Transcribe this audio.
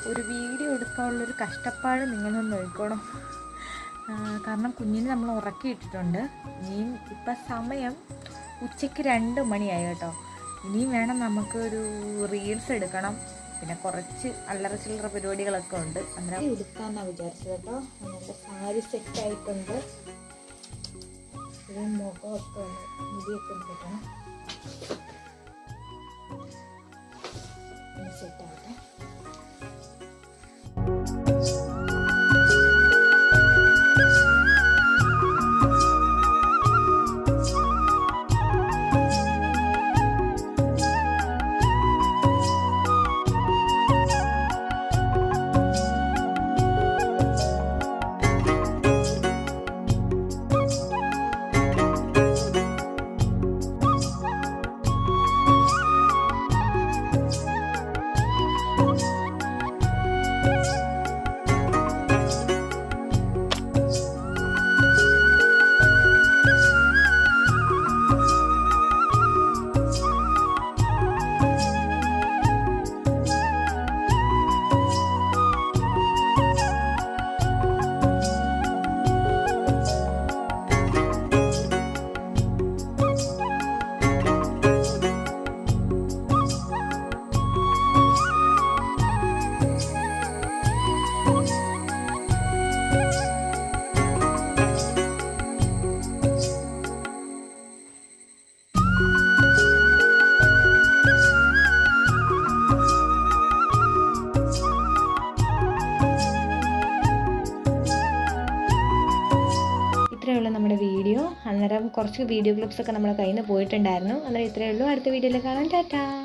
ഒരു വീഡിയോ എടുക്കാനുള്ളൊരു കഷ്ടപ്പാട് നിങ്ങളൊന്ന് നോക്കണം. കാരണം കുഞ്ഞിനെ നമ്മൾ ഉറക്കിയിട്ടിട്ടുണ്ട്. ഇനിയും ഇപ്പം സമയം ഉച്ചയ്ക്ക് 2 മണിയായി കേട്ടോ. ഇനിയും വേണം നമുക്കൊരു റീൽസ് എടുക്കണം. പിന്നെ കുറച്ച് അല്ലറ ചില്ലറ പരിപാടികളൊക്കെ ഉണ്ട്. അന്നേരം എടുക്കാമെന്നാണ് വിചാരിച്ചത് കേട്ടോ. നല്ല സാരി സെറ്റായിട്ടുണ്ട്. ഇത് മുഖമൊക്കെ മുടിയൊക്കെ കിട്ടണം. സെറ്റാവട്ടെ. ഇത്രയേ ഉള്ളൂ നമ്മുടെ വീഡിയോ. അന്നേരം കുറച്ച് വീഡിയോ ക്ലിപ്സൊക്കെ നമ്മുടെ കയ്യിൽ നിന്ന് പോയിട്ടുണ്ടായിരുന്നു. അന്നേരം ഇത്രയേ ഉള്ളൂ. അടുത്ത വീഡിയോയിൽ കാണാം. ടാറ്റാ.